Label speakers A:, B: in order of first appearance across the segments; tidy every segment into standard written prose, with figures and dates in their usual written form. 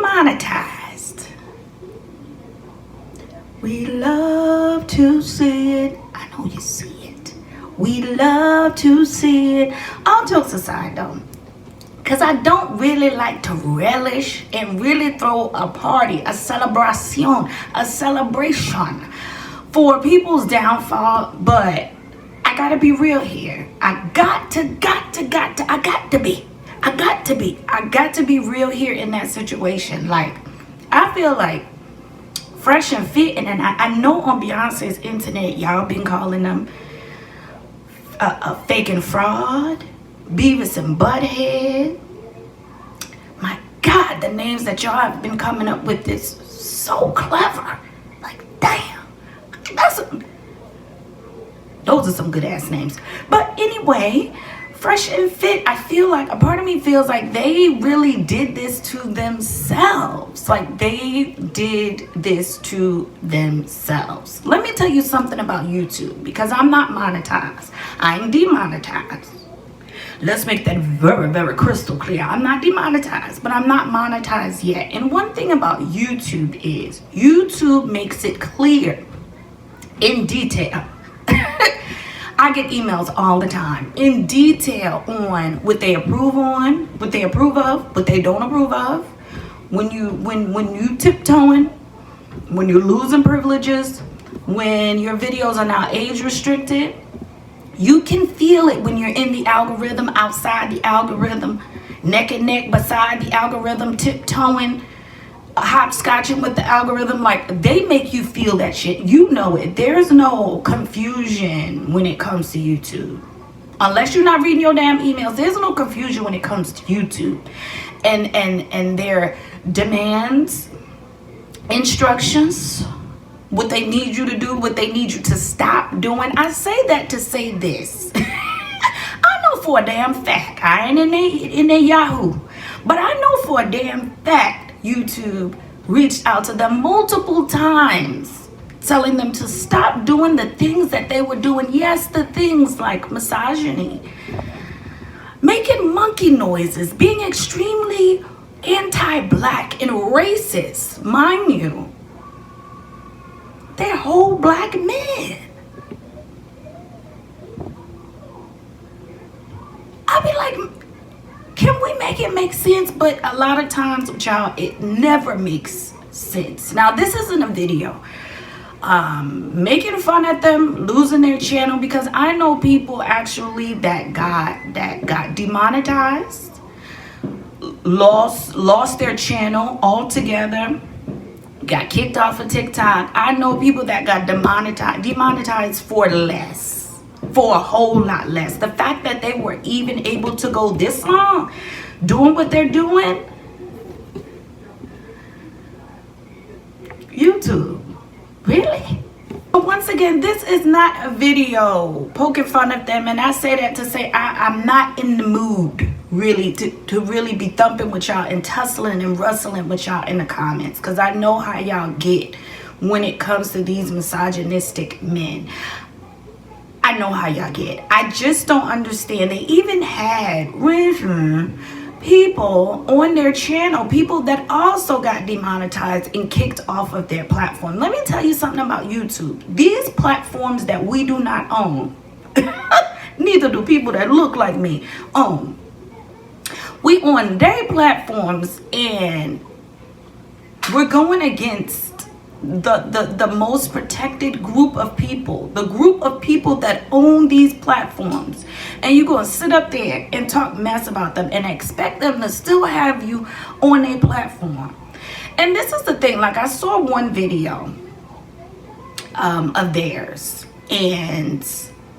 A: demonetized. We love to see it. I know you see it. We love to see it. All jokes aside though, because I don't really like to relish and really throw a party, a celebration for people's downfall, but I gotta be real here. I got to be real here in that situation. Like, I feel like Fresh and Fit, and I know on Beyonce's internet, y'all been calling them a fake and fraud, Beavis and Butthead. My God, the names that y'all have been coming up with is so clever. Like, damn. Those are some good ass names. But anyway, Fresh and Fit, I feel like, a part of me feels like they really did this to themselves. Like, they did this to themselves. Let me tell you something about YouTube, because I'm not monetized. I'm demonetized. Let's make that very, very crystal clear. I'm not demonetized, but I'm not monetized yet. And one thing about YouTube is YouTube makes it clear in detail. I get emails all the time in detail on what they approve on, what they approve of, what they don't approve of. When you tiptoeing, when you're losing privileges, when your videos are now age restricted, you can feel it when you're in the algorithm, outside the algorithm, neck and neck beside the algorithm, tiptoeing, hopscotching with the algorithm. Like, they make you feel that shit. You know it. There's no confusion when it comes to YouTube. Unless you're not reading your damn emails, there's no confusion when it comes to YouTube and their demands, instructions, what they need you to do, what they need you to stop doing. I say that to say this. I know for a damn fact, I ain't in their Yahoo, but I know for a damn fact YouTube reached out to them multiple times, telling them to stop doing the things that they were doing. Yes, the things like misogyny, making monkey noises, being extremely anti-black and racist. Mind you, they're whole black men. I be like, can we make it make sense? But a lot of times with y'all, it never makes sense. Now, this isn't a video making fun at them losing their channel, because I know people actually that got demonetized, lost their channel altogether, got kicked off of TikTok. I know people that got demonetized for less, for a whole lot less. The fact that they were even able to go this long doing what they're doing, YouTube, really? But once again, this is not a video poking fun at them, and I say that to say I'm not in the mood really to really be thumping with y'all and tussling and rustling with y'all in the comments, because I know how y'all get when it comes to these misogynistic men. I know how y'all get. I just don't understand. They even had people on their channel, people that also got demonetized and kicked off of their platform. Let me tell you something about YouTube. These platforms that we do not own, neither do people that look like me own. We on their platforms, and we're going against the most protected group of people, the group of people that own these platforms, and you're going to sit up there and talk mess about them and expect them to still have you on a platform. And this is the thing, like, I saw one video of theirs, and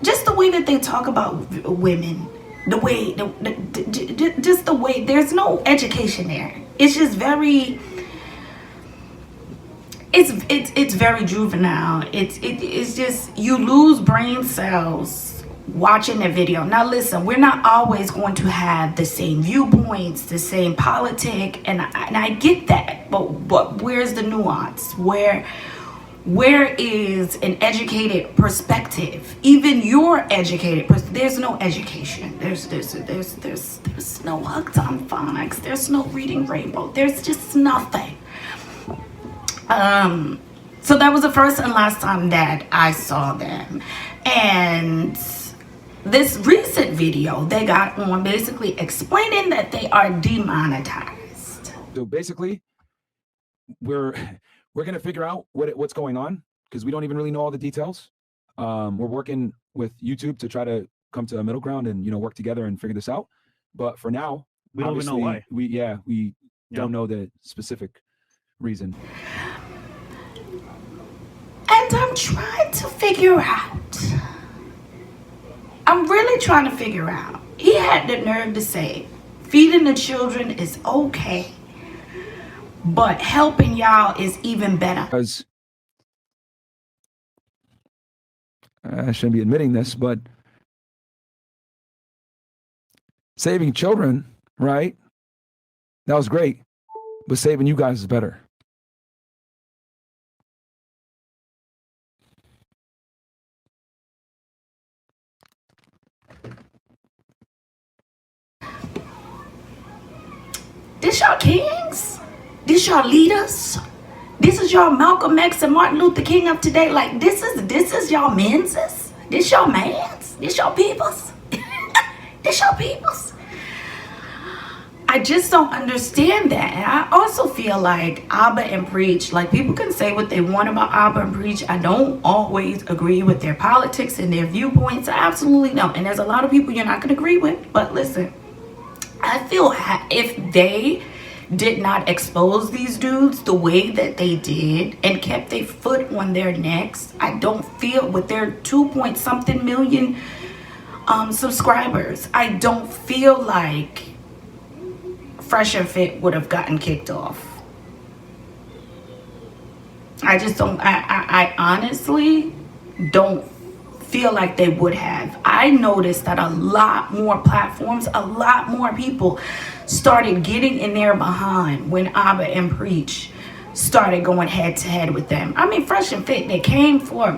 A: just the way that they talk about women, the way just the way, there's no education there. It's just very, it's very juvenile. It's just, you lose brain cells watching the video. Now listen, we're not always going to have the same viewpoints, the same politic, and I get that, but where's the nuance? Where is an educated perspective? Even your educated there's no education. There's no hugs on phonics. There's no reading rainbow. There's just nothing. So that was the first and last time that I saw them. And this recent video, they got on basically explaining that they are demonetized.
B: So basically, we're gonna figure out what's going on, because we don't even really know all the details. We're working with YouTube to try to come to a middle ground and work together and figure this out. But for now,
C: we don't even know why.
B: We don't know the specific reason.
A: And I'm trying to figure out. I'm really trying to figure out. He had the nerve to say, feeding the children is okay, but helping y'all is even better.
B: Because I shouldn't be admitting this, but saving children, right? That was great, but saving you guys is better.
A: This y'all kings? This y'all leaders? This is y'all Malcolm X and Martin Luther King of today? Like, this is y'all menses? This y'all mans? This y'all peoples? This y'all peoples? I just don't understand that. And I also feel like Abba and Preach, like, people can say what they want about Abba and Preach. I don't always agree with their politics and their viewpoints. I absolutely don't. And there's a lot of people you're not going to agree with. But listen, I feel if they did not expose these dudes the way that they did and kept their foot on their necks, I don't feel, with their 2-point-something million subscribers, I don't feel like Fresh and Fit would have gotten kicked off. I just don't, I honestly don't feel like they would have. I noticed that a lot more platforms, a lot more people started getting in there behind when Abba and Preach started going head to head with them. I mean, Fresh and Fit, they came for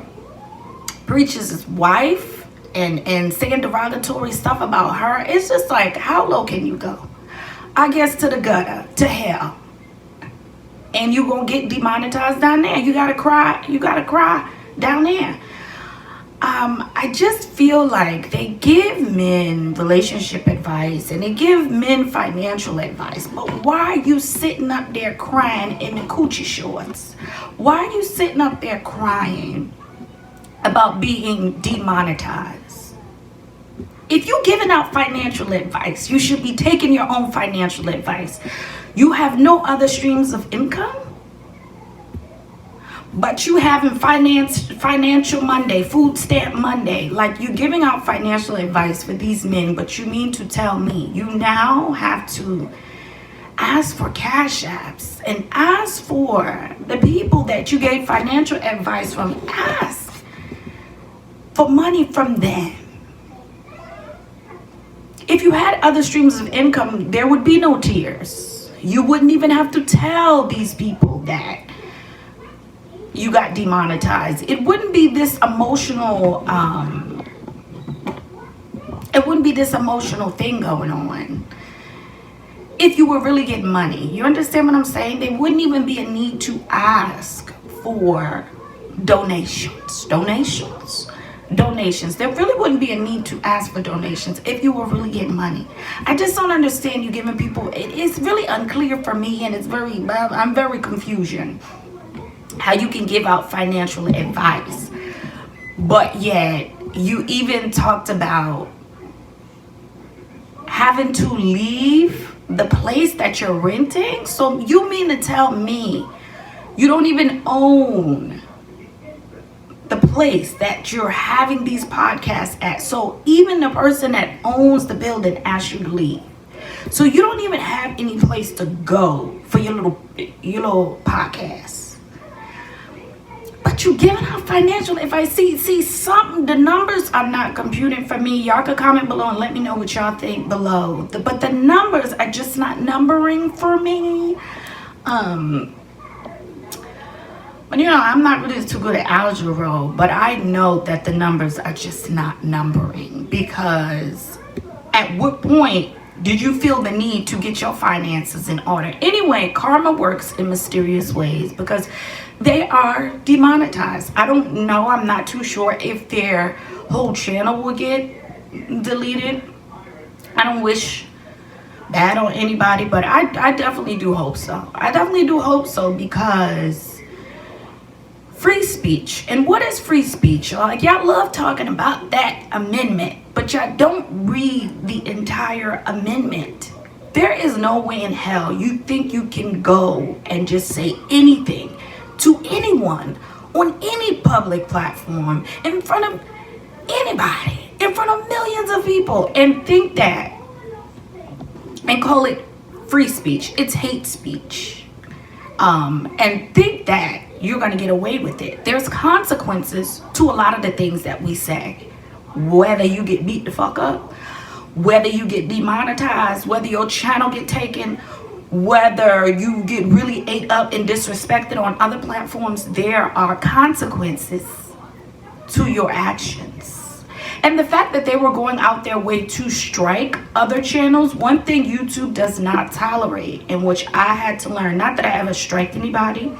A: Preach's wife and saying derogatory stuff about her. It's just like, how low can you go? I guess to the gutter, to hell. And you gonna get demonetized down there. You gotta cry down there. I just feel like they give men relationship advice and they give men financial advice, but why are you sitting up there crying in the coochie shorts? Why are you sitting up there crying about being demonetized? If you're giving out financial advice, you should be taking your own financial advice. You have no other streams of income, but you having financial Monday, food stamp Monday. Like, you're giving out financial advice for these men, but you mean to tell me you now have to ask for cash apps and ask for the people that you gave financial advice from, ask for money from them. If you had other streams of income, there would be no tears. You wouldn't even have to tell these people that you got demonetized. It wouldn't be this emotional thing going on if you were really getting money. You understand what I'm saying? There wouldn't even be a need to ask for donations. There really wouldn't be a need to ask for donations if you were really getting money. I just don't understand you giving people, it's really unclear for me, and I'm very confusion how you can give out financial advice, but yet you even talked about having to leave the place that you're renting. So you mean to tell me you don't even own the place that you're having these podcasts at? So even the person that owns the building asked you to leave. So you don't even have any place to go for your little podcast. But you giving out financial advice. See something, the numbers are not computing for me. Y'all can comment below and let me know what y'all think below. But the numbers are just not numbering for me. But I'm not really too good at algebra, but I know that the numbers are just not numbering, because at what point did you feel the need to get your finances in order? Anyway, karma works in mysterious ways because they are demonetized. I don't know. I'm not too sure if their whole channel will get deleted. I don't wish bad on anybody, but I definitely do hope so. I definitely do hope so, because free speech. And what is free speech? Like, y'all love talking about that amendment, but y'all don't read the entire amendment. There is no way in hell you think you can go and just say anything to anyone on any public platform in front of anybody, in front of millions of people, and think that and call it free speech. It's hate speech. And think that you're going to get away with it. There's consequences to a lot of the things that we say. Whether you get beat the fuck up, whether you get demonetized, whether your channel get taken, whether you get really ate up and disrespected on other platforms, there are consequences to your actions. And the fact that they were going out their way to strike other channels, one thing YouTube does not tolerate, in which I had to learn, not that I ever striked anybody,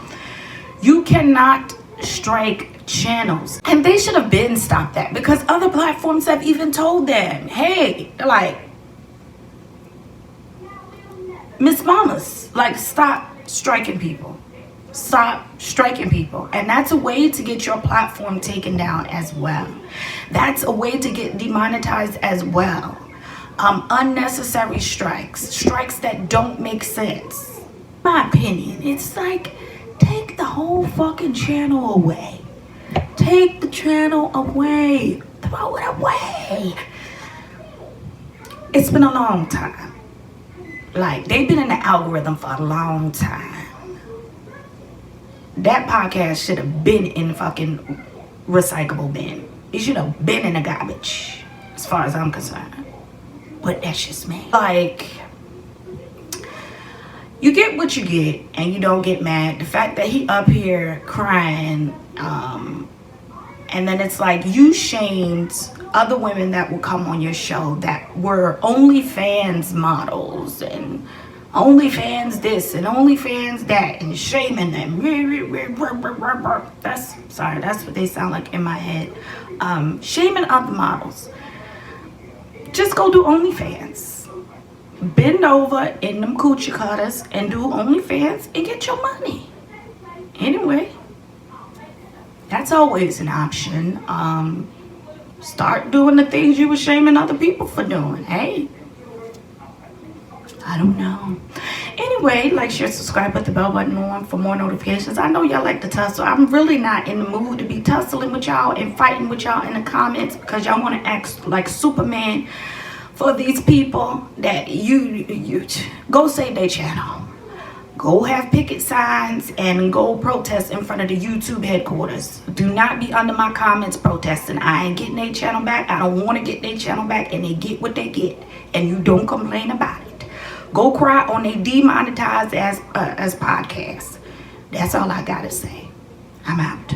A: you cannot strike channels. And they should have been stopped that, because other platforms have even told them, hey, like, Miss Mamas, like, stop striking people. Stop striking people. And that's a way to get your platform taken down as well. That's a way to get demonetized as well. Unnecessary strikes that don't make sense. My opinion, it's like, take the whole fucking channel away. Take the channel away. Throw it away. It's been a long time. Like, they've been in the algorithm for a long time. That podcast should have been in the fucking recyclable bin. It should have been in the garbage, as far as I'm concerned. But that's just me. Like, you get what you get, and you don't get mad. The fact that he up here crying, and then it's like you shamed other women that will come on your show that were OnlyFans models and OnlyFans this and OnlyFans that, and shaming them. That's what they sound like in my head. Shaming other models. Just go do OnlyFans. Bend over in them coochie cutters and do OnlyFans and get your money. Anyway, that's always an option. Start doing the things you were shaming other people for doing. Hey, I don't know. Anyway, like, share, subscribe, put the bell button on for more notifications. I know y'all like to tussle. I'm really not in the mood to be tussling with y'all and fighting with y'all in the comments, because y'all want to act like Superman for these people that you go save their channel. Go have picket signs and go protest in front of the YouTube headquarters. Do not be under my comments protesting. I ain't getting their channel back. I don't want to get their channel back, and they get what they get, and you don't complain about it. Go cry on a demonetized as podcast. That's all I gotta say. I'm out.